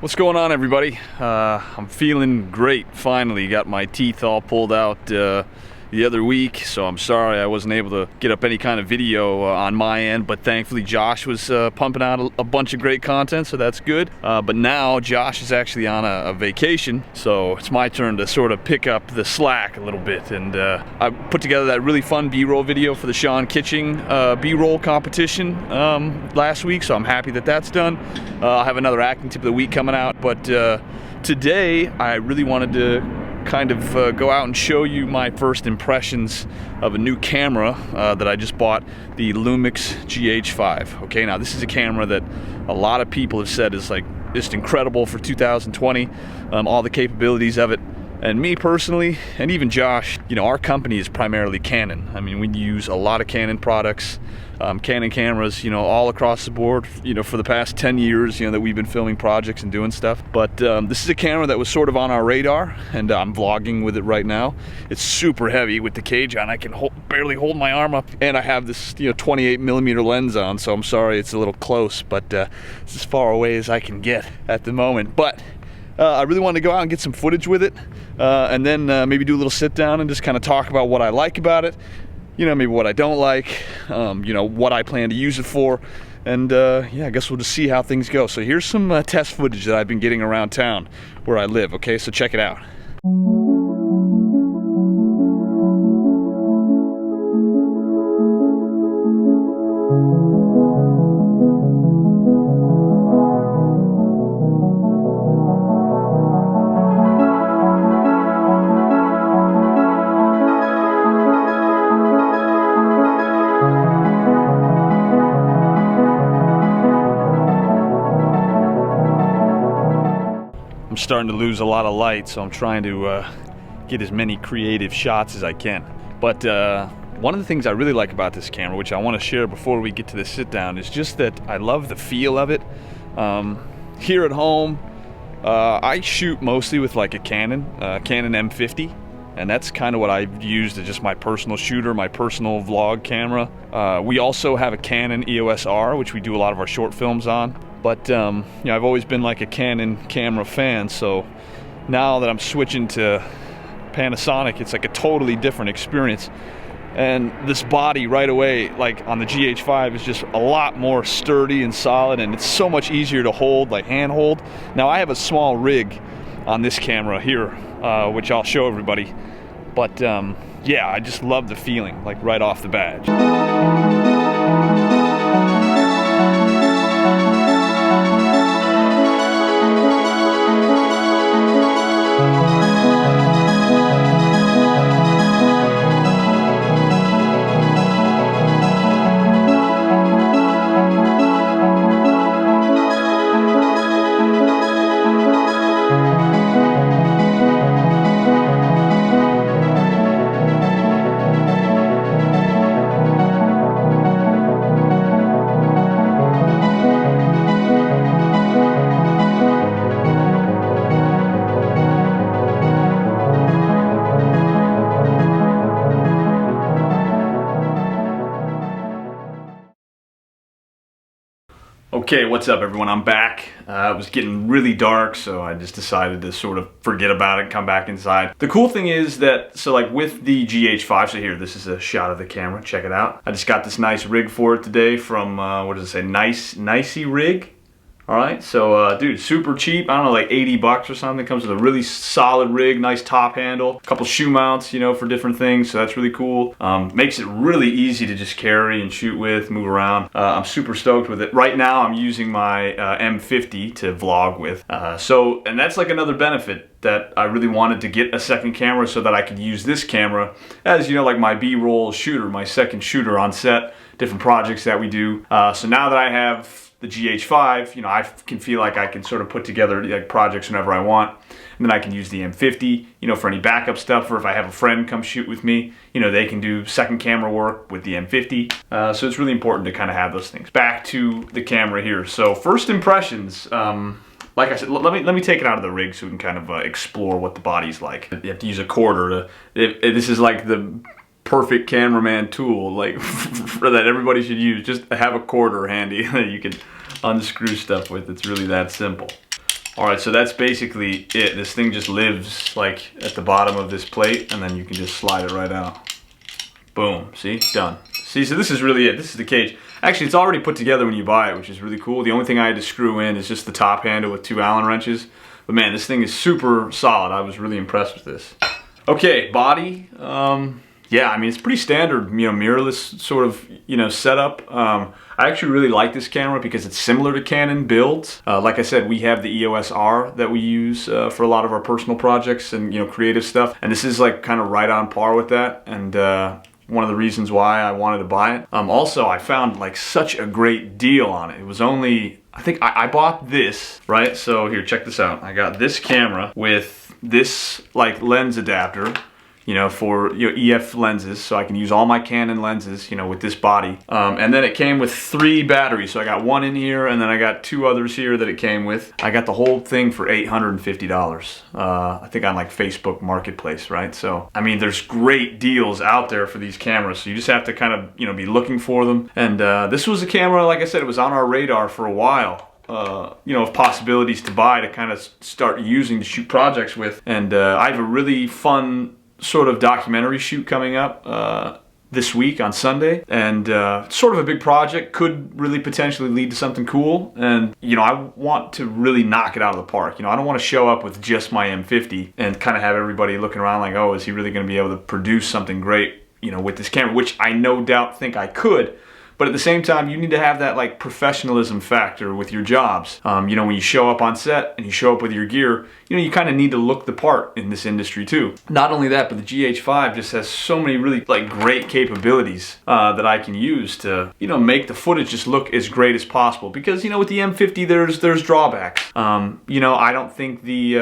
What's going on, everybody? I'm feeling great. Finally got my teeth all pulled out the other week, so I'm sorry I wasn't able to get up any kind of video on my end, but thankfully Josh was pumping out a bunch of great content, so that's good. But now Josh is actually on a vacation, so it's my turn to sort of pick up the slack a little bit. And I put together that really fun B-roll video for the Sean Kitching B-roll competition last week, so I'm happy that that's done. I'll have another acting tip of the week coming out, but today I really wanted to kind of go out and show you my first impressions of a new camera that I just bought, the Lumix GH5. Okay, now this is a camera that a lot of people have said is like just incredible for 2020, all the capabilities of it. And me personally, and even Josh, you know, our company is primarily Canon. I mean, we use a lot of Canon products, Canon cameras, you know, all across the board, you know, for the past 10 years, you know, that we've been filming projects and doing stuff. But this is a camera that was sort of on our radar, and I'm vlogging with it right now. It's super heavy with the cage on. I can barely hold my arm up, and I have this, you know, 28mm lens on, so I'm sorry it's a little close, but it's as far away as I can get at the moment. But I really wanted to go out and get some footage with it, and then maybe do a little sit down and just kind of talk about what I like about it, you know, maybe what I don't like, you know, what I plan to use it for, and yeah, I guess we'll just see how things go. So here's some test footage that I've been getting around town where I live, okay, so check it out. I'm starting to lose a lot of light, so I'm trying to get as many creative shots as I can. But one of the things I really like about this camera, which I want to share before we get to the sit down, is just that I love the feel of it. Here at home, I shoot mostly with like a Canon M50, and that's kind of what I've used as just my personal shooter, my personal vlog camera. We also have a Canon EOS R, which we do a lot of our short films on. But you know, I've always been like a Canon camera fan, so now that I'm switching to Panasonic, it's like a totally different experience. And this body right away, like on the GH5, is just a lot more sturdy and solid, and it's so much easier to hold, like hand hold. Now I have a small rig on this camera here, which I'll show everybody. But yeah, I just love the feeling, like right off the bat. Okay, what's up everyone? I'm back. It was getting really dark, so I just decided to sort of forget about it and come back inside. The cool thing is that, so like with the GH5, so here, this is a shot of the camera, check it out. I just got this nice rig for it today from, what does it say, NICEYRIG? Alright, so dude, super cheap, I don't know, like 80 bucks or something. Comes with a really solid rig, nice top handle, a couple shoe mounts, you know, for different things, so that's really cool. Makes it really easy to just carry and shoot with, move around. I'm super stoked with it. Right now I'm using my M50 to vlog with. And that's like another benefit that I really wanted to get a second camera so that I could use this camera as, you know, like my B-roll shooter, my second shooter on set, different projects that we do. So now that I have the GH5, you know, I can feel like I can sort of put together like projects whenever I want, and then I can use the M50, you know, for any backup stuff, or if I have a friend come shoot with me, you know, they can do second camera work with the M50. So it's really important to kind of have those things. Back to the camera here. So first impressions, like I said, let me take it out of the rig so we can kind of explore what the body's like. You have to use a quarter to, this is like the perfect cameraman tool, like that everybody should use. Just have a quarter handy that you can unscrew stuff with. It's really that simple. All right, so that's basically it. This thing just lives like at the bottom of this plate, and then you can just slide it right out. Boom, see, done. See, so this is really it. This is the cage. Actually, it's already put together when you buy it, which is really cool. The only thing I had to screw in is just the top handle with 2 Allen wrenches. But man, this thing is super solid. I was really impressed with this. Okay, body. Yeah, I mean, it's pretty standard, you know, mirrorless sort of, you know, setup. I actually really like this camera because it's similar to Canon builds. Like I said, we have the EOS R that we use for a lot of our personal projects and, you know, creative stuff. And this is like kind of right on par with that. And one of the reasons why I wanted to buy it. Also, I found like such a great deal on it. It was only, I think I bought this, right? So here, check this out. I got this camera with this like lens adapter, you know, for, you know, EF lenses, so I can use all my Canon lenses, you know, with this body. And then it came with 3 batteries, so I got 1 in here, and then I got 2 others here that it came with. I got the whole thing for $850, I think on like Facebook Marketplace, right? So, I mean, there's great deals out there for these cameras, so you just have to kind of, you know, be looking for them. And this was a camera, like I said, it was on our radar for a while. You know, of possibilities to buy to kind of start using to shoot projects with. And I have a really fun sort of documentary shoot coming up this week on Sunday, and sort of a big project, could really potentially lead to something cool. And you know, I want to really knock it out of the park. You know, I don't want to show up with just my M50 and kind of have everybody looking around like, oh, is he really going to be able to produce something great, you know, with this camera, which I no doubt think I could. But at the same time, you need to have that like professionalism factor with your jobs. You know, when you show up on set and you show up with your gear, you know, you kind of need to look the part in this industry too. Not only that, but the GH5 just has so many really like great capabilities that I can use to, you know, make the footage just look as great as possible. Because, you know, with the M50, there's drawbacks. You know, I don't think the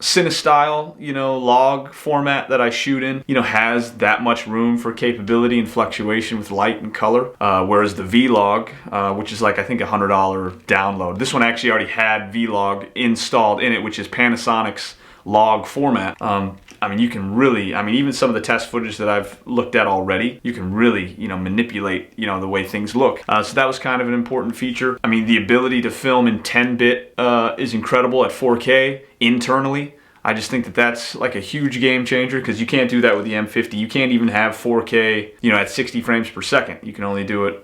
CineStyle, you know, log format that I shoot in, you know, has that much room for capability and fluctuation with light and color. Whereas the Vlog, which is like, I think, $100 download. This one actually already had Vlog installed in it, which is Panasonic's log format. I mean, you can really, I mean, even some of the test footage that I've looked at already, you can really, you know, manipulate, you know, the way things look. So that was kind of an important feature. I mean, the ability to film in 10-bit is incredible at 4K internally. I just think that that's like a huge game changer, because you can't do that with the M50. You can't even have 4K, you know, at 60 frames per second. You can only do it,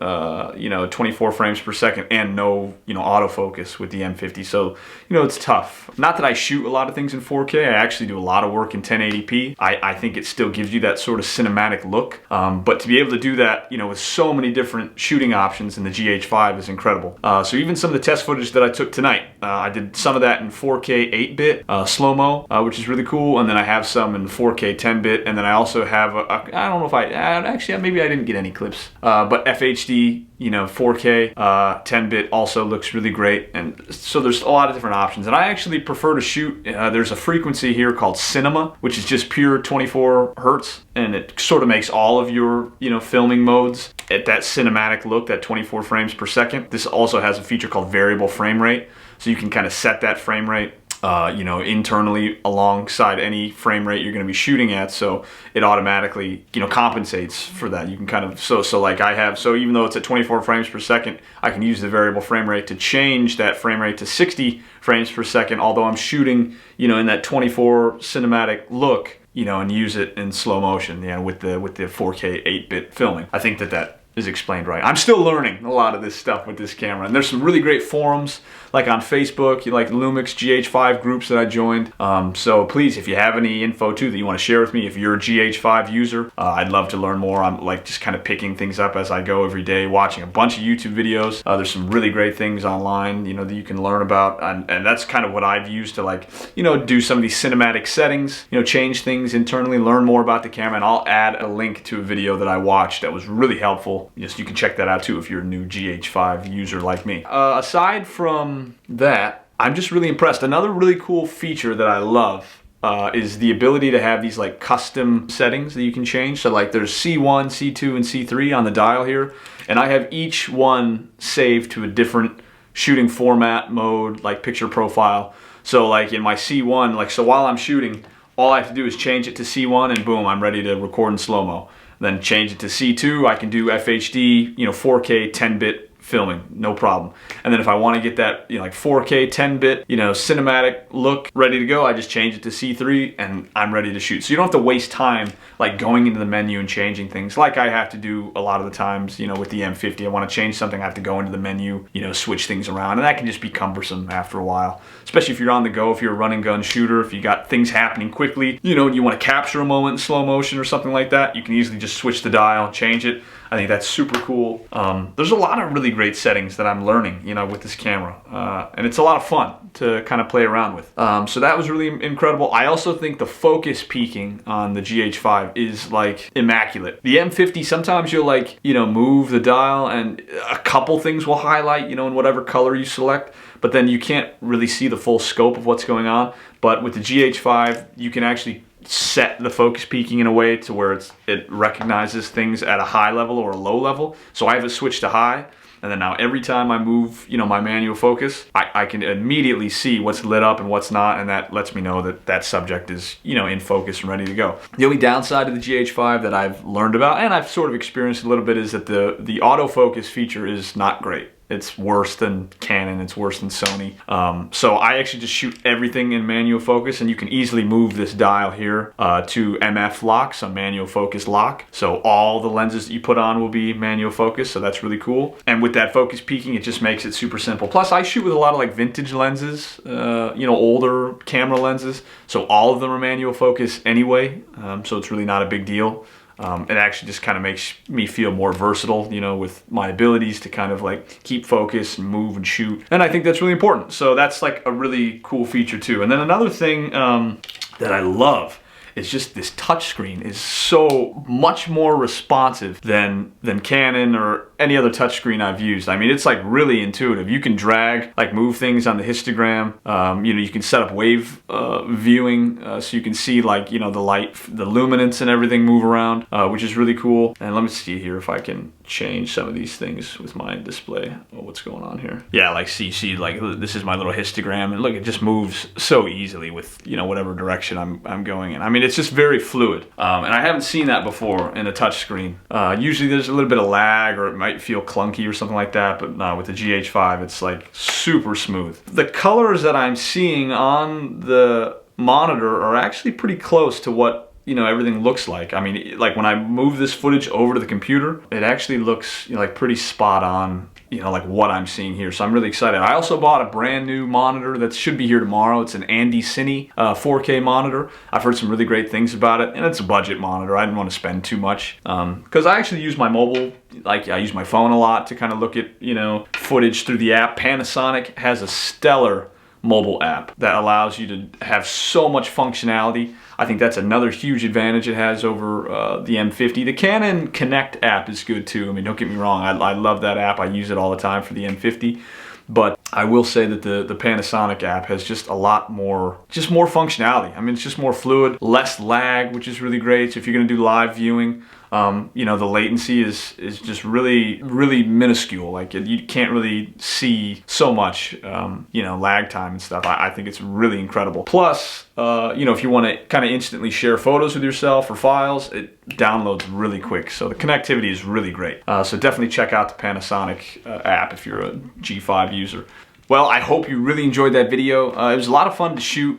you know, 24 frames per second and no, you know, autofocus with the M50. So, you know, it's tough. Not that I shoot a lot of things in 4K. I actually do a lot of work in 1080p. I think it still gives you that sort of cinematic look. But to be able to do that, you know, with so many different shooting options in the GH5 is incredible. So even some of the test footage that I took tonight, I did some of that in 4K 8-bit slow-mo. Which is really cool, and then I have some in 4K 10-bit, and then I also have I don't know if actually maybe I didn't get any clips, but FHD, you know, 4K 10-bit also looks really great. And so there's a lot of different options, and I actually prefer to shoot, there's a frequency here called cinema, which is just pure 24 hertz, and it sort of makes all of your, you know, filming modes at that cinematic look, that 24 frames per second. This also has a feature called variable frame rate, so you can kind of set that frame rate you know, internally alongside any frame rate you're going to be shooting at, so it automatically, you know, compensates for that. You can kind of, so like I have, so even though it's at 24 frames per second, I can use the variable frame rate to change that frame rate to 60 frames per second, although I'm shooting, you know, in that 24 cinematic look, you know, and use it in slow motion, you know, with the 4K 8-bit filming. I think that is explained right. I'm still learning a lot of this stuff with this camera, and there's some really great forums like on Facebook, like Lumix GH5 groups that I joined. So please, if you have any info too that you want to share with me, if you're a GH5 user, I'd love to learn more. I'm like just kind of picking things up as I go every day, watching a bunch of YouTube videos. There's some really great things online, you know, that you can learn about, and that's kind of what I've used to, like, you know, do some of these cinematic settings, you know, change things internally, learn more about the camera, and I'll add a link to a video that I watched that was really helpful. Yes, you can check that out too if you're a new GH5 user like me. Aside from that, I'm just really impressed. Another really cool feature that I love is the ability to have these like custom settings that you can change. So like there's C1, C2, and C3 on the dial here, and I have each one saved to a different shooting format, mode, like picture profile. So like in my C1, like, so while I'm shooting, all I have to do is change it to C1 and boom, I'm ready to record in slow-mo. Then change it to C2, I can do FHD, you know, 4K 10-bit filming, no problem. And then if I want to get that, you know, like 4K 10-bit, you know, cinematic look ready to go, I just change it to C3 and I'm ready to shoot. So you don't have to waste time like going into the menu and changing things like I have to do a lot of the times, you know, with the M50. I want to change something, I have to go into the menu, you know, switch things around, and that can just be cumbersome after a while, especially if you're on the go, if you're a run and gun shooter, if you got things happening quickly, you know, and you want to capture a moment in slow motion or something like that, you can easily just switch the dial, change it. I think that's super cool. There's a lot of really great settings that I'm learning, you know, with this camera, and it's a lot of fun to kind of play around with. So that was really incredible. I also think the focus peaking on the GH5 is like immaculate. The M50, sometimes you'll like, you know, move the dial and a couple things will highlight, you know, in whatever color you select, but then you can't really see the full scope of what's going on. But with the GH5, you can actually set the focus peaking in a way to where it recognizes things at a high level or a low level. So I have it switched to high, and then now every time I move, you know, my manual focus, I can immediately see what's lit up and what's not, and that lets me know that that subject is, you know, in focus and ready to go. The only downside of the GH5 that I've learned about, and I've sort of experienced a little bit, is that the autofocus feature is not great. It's worse than Canon, it's worse than Sony. So I actually just shoot everything in manual focus, and you can easily move this dial here to MF lock, so manual focus lock. So all the lenses that you put on will be manual focus, so that's really cool. And with that focus peaking, it just makes it super simple. Plus I shoot with a lot of like vintage lenses, you know, older camera lenses, so all of them are manual focus anyway, so it's really not a big deal. It actually just kind of makes me feel more versatile, you know, with my abilities to kind of like keep focus and move and shoot. And I think that's really important. So that's like a really cool feature too. And then another thing that I love is just this touchscreen is so much more responsive than Canon or any other touchscreen I've used. I mean, it's like really intuitive. You can drag, like move things on the histogram. You know, you can set up wave viewing, so you can see like, you know, the light, the luminance and everything move around, which is really cool. And let me see here if I can change some of these things with my display. Oh, what's going on here? Yeah, like see, like this is my little histogram, and look, it just moves so easily with, you know, whatever direction I'm going in. I mean, it's just very fluid, and I haven't seen that before in a touchscreen. Usually there's a little bit of lag, or it might feel clunky or something like that, but no, with the GH5 it's like super smooth. The colors that I'm seeing on the monitor are actually pretty close to what, you know, everything looks like. I mean, like when I move this footage over to the computer, it actually looks, you know, like pretty spot on, you know, like what I'm seeing here. So I'm really excited. I also bought a brand new monitor that should be here tomorrow. It's an Andycine 4K monitor. I've heard some really great things about it, and it's a budget monitor. I didn't want to spend too much because I actually use my mobile, like I use my phone a lot to kind of look at, you know, footage through the app. Panasonic has a stellar mobile app that allows you to have so much functionality. I think that's another huge advantage it has over the M50. The Canon Connect app is good too. I mean, don't get me wrong, I love that app. I use it all the time for the M50. But I will say that the Panasonic app has just a lot more, just more functionality. I mean, it's just more fluid, less lag, which is really great. So if you're gonna do live viewing, you know, the latency is just really minuscule. Like you can't really see so much, you know, lag time and stuff. I think it's really incredible. Plus, you know, if you want to kind of instantly share photos with yourself or files, it downloads really quick. So the connectivity is really great. So definitely check out the Panasonic app if you're a G5 user. Well, I hope you really enjoyed that video. It was a lot of fun to shoot,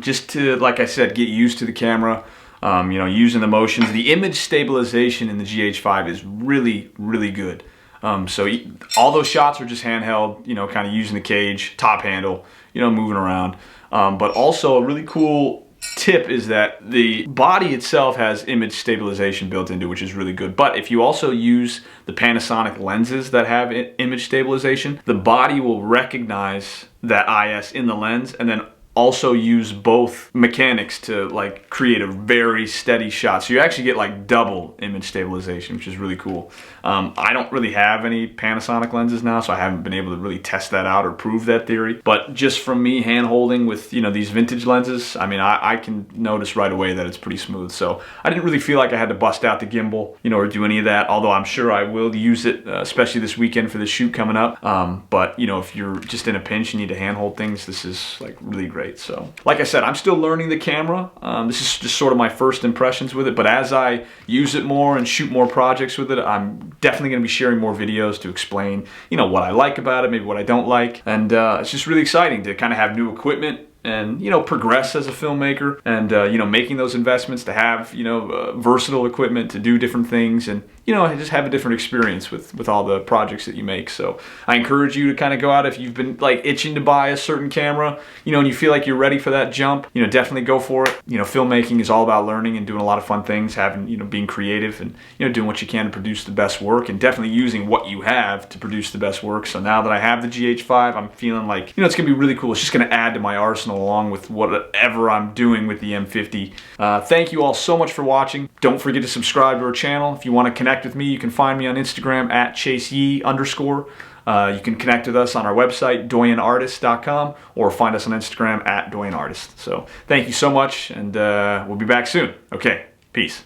just to, like I said, get used to the camera. You know, using the motions. The image stabilization in the GH5 is really good. So all those shots are just handheld, you know, kind of using the cage, top handle, you know, moving around. But also a really cool tip is that the body itself has image stabilization built into it, which is really good. But if you also use the Panasonic lenses that have image stabilization, the body will recognize that IS in the lens and then also use both mechanics to like create a very steady shot. So you actually get like double image stabilization, which is really cool. I don't really have any Panasonic lenses now, so I haven't been able to really test that out or prove that theory. But just from me hand holding with, you know, these vintage lenses, I mean, I can notice right away that it's pretty smooth. So I didn't really feel like I had to bust out the gimbal, you know, or do any of that, although I'm sure I will use it, especially this weekend for the shoot coming up. But, you know, if you're just in a pinch, you need to hand hold things, this is like really great. great. So, like I said, I'm still learning the camera. This is just sort of my first impressions with it, but as I use it more and shoot more projects with it, I'm definitely going to be sharing more videos to explain, you know, what I like about it, maybe what I don't like, and it's just really exciting to kind of have new equipment and, you know, progress as a filmmaker, and you know, making those investments to have, you know, versatile equipment to do different things, and, you know, just have a different experience with all the projects that you make. So I encourage you to kind of go out, if you've been like itching to buy a certain camera, you know, and you feel like you're ready for that jump, you know, definitely go for it. You know, filmmaking is all about learning and doing a lot of fun things, having, you know, being creative and, you know, doing what you can to produce the best work, and definitely using what you have to produce the best work. So now that I have the GH5, I'm feeling like, you know, it's gonna be really cool. It's just gonna add to my arsenal along with whatever I'm doing with the M50. Thank you all so much for watching. Don't forget to subscribe to our channel. If you want to connect with me, you can find me on Instagram at @ChaseYee_. You can connect with us on our website, doyenartist.com, or find us on Instagram at doyenartist. So thank you so much, and we'll be back soon. Okay, peace.